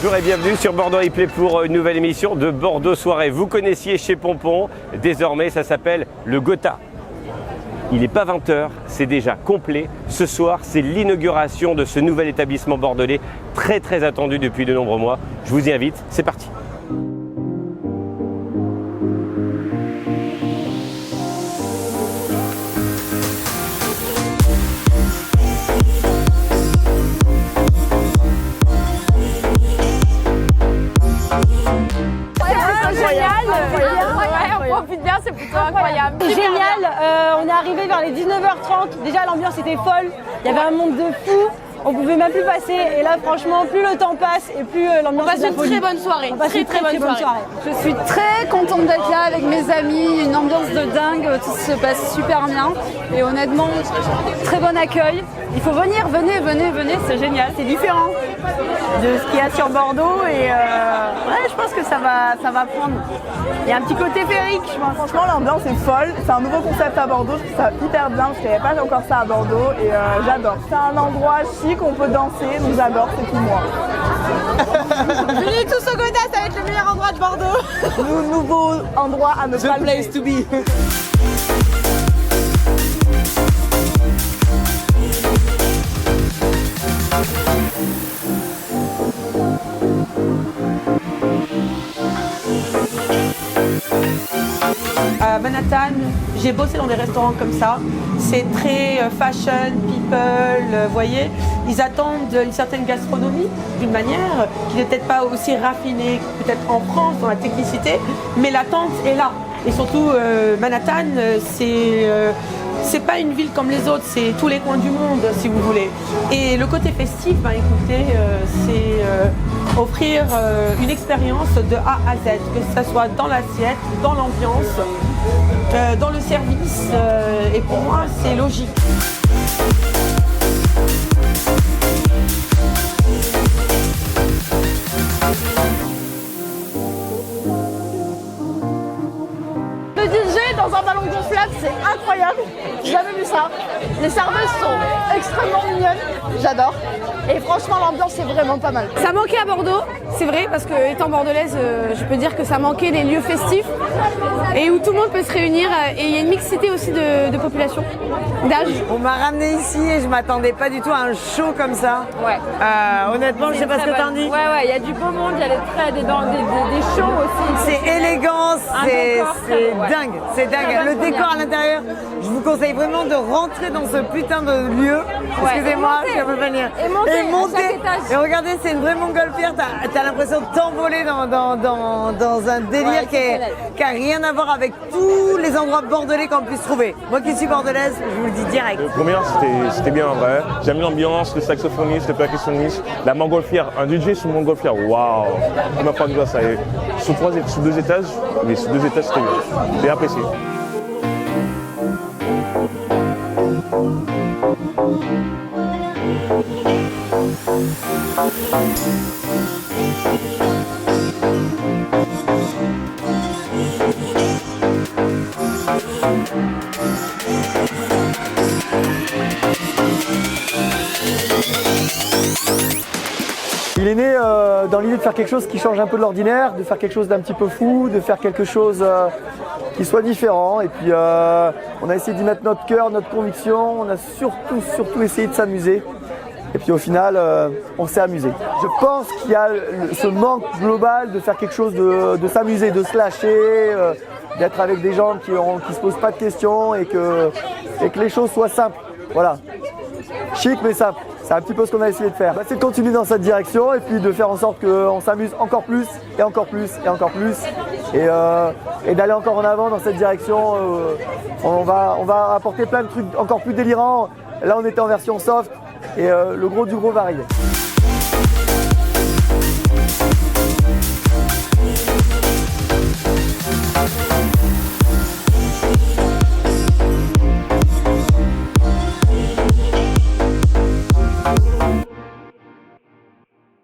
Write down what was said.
Bonjour et bienvenue sur Bordeaux Replay pour une nouvelle émission de Bordeaux Soirée. Vous connaissiez chez Pompon, désormais ça s'appelle le Gotha. Il n'est pas 20h, c'est déjà complet. Ce soir, c'est l'inauguration de ce nouvel établissement bordelais, très attendu depuis de nombreux mois. Je vous y invite, c'est parti. C'est plutôt incroyable. Génial, on est arrivé vers les 19h30, déjà l'ambiance était folle, il y avait un monde de fous, on pouvait même plus passer et là franchement plus le temps passe et plus l'ambiance est de la folie. On passe une très bonne soirée. On passe une très bonne soirée. Je suis très contente d'être là avec mes amis, une ambiance de dingue, tout se passe super bien et honnêtement très bon accueil. Il faut venir, venez, c'est génial, c'est différent de ce qu'il y a sur Bordeaux et je pense que ça va prendre. Il y a un petit côté féerique, je pense. Franchement, l'ambiance est folle. C'est un nouveau concept à Bordeaux. Je trouve ça hyper bien parce qu'il n'y avait pas encore ça à Bordeaux et j'adore. C'est un endroit chic, on peut danser, donc j'adore, c'est tout moi. Venez tous au Gotha, ça va être le meilleur endroit de Bordeaux. Nouveau endroit à ne pas louper. The place to be. À Manhattan, j'ai bossé dans des restaurants comme ça. C'est très fashion, people, vous voyez. Ils attendent une certaine gastronomie d'une manière qui n'est peut-être pas aussi raffinée que peut-être en France dans la technicité, mais l'attente est là. Et surtout, Manhattan, c'est pas une ville comme les autres, c'est tous les coins du monde, si vous voulez. Et le côté festif, écoutez, c'est offrir une expérience de A à Z, que ce soit dans l'assiette, dans l'ambiance, dans le service. Et pour moi, c'est logique. Le DJ dans un ballon gonflable, c'est incroyable, j'ai jamais vu ça. Les serveuses sont extrêmement mignonnes, j'adore. Et franchement, l'ambiance est vraiment pas mal. Ça manquait à Bordeaux, c'est vrai, parce que étant bordelaise, je peux dire que ça manquait des lieux festifs et où tout le monde peut se réunir. Et il y a une mixité aussi de population, d'âge. On m'a ramené ici et je m'attendais pas du tout à un show comme ça. Ouais. Honnêtement, je sais pas ce que t'en dis. Ouais, il y a du beau monde, il y a des shows aussi. C'est élégant, c'est ouais. dingue, c'est dingue. Le décor à l'intérieur, je vous conseille vraiment de rentrer dans ce putain de lieu. Excusez-moi, je peux venir. Et monter à chaque étage. Et regardez, c'est une vraie montgolfière. T'as l'impression de t'envoler dans un délire qui a rien à voir avec tous les endroits bordelais qu'on puisse trouver. Moi qui suis bordelaise, je vous le dis direct. Le premier, c'était bien en vrai. J'aime l'ambiance, le saxophoniste, le percussionniste, la montgolfière. Un DJ sur montgolfière, waouh! Il m'a pas dit ça. Et sous deux étages, mais sous deux étages, c'était bien. J'ai apprécié. Il est né dans l'idée de faire quelque chose qui change un peu de l'ordinaire, de faire quelque chose d'un petit peu fou, de faire quelque chose qui soit différent. Et puis on a essayé d'y mettre notre cœur, notre conviction. On a surtout essayé de s'amuser. Et puis au final, on s'est amusé. Je pense qu'il y a ce manque global de faire quelque chose, de s'amuser, de se lâcher, d'être avec des gens qui se posent pas de questions et que les choses soient simples. Voilà. Chic mais simple. C'est un petit peu ce qu'on a essayé de faire. C'est de continuer dans cette direction et puis de faire en sorte qu'on s'amuse encore plus et encore plus et encore plus et d'aller encore en avant dans cette direction. On va apporter plein de trucs encore plus délirants. Là on était en version soft et le gros du gros va arriver.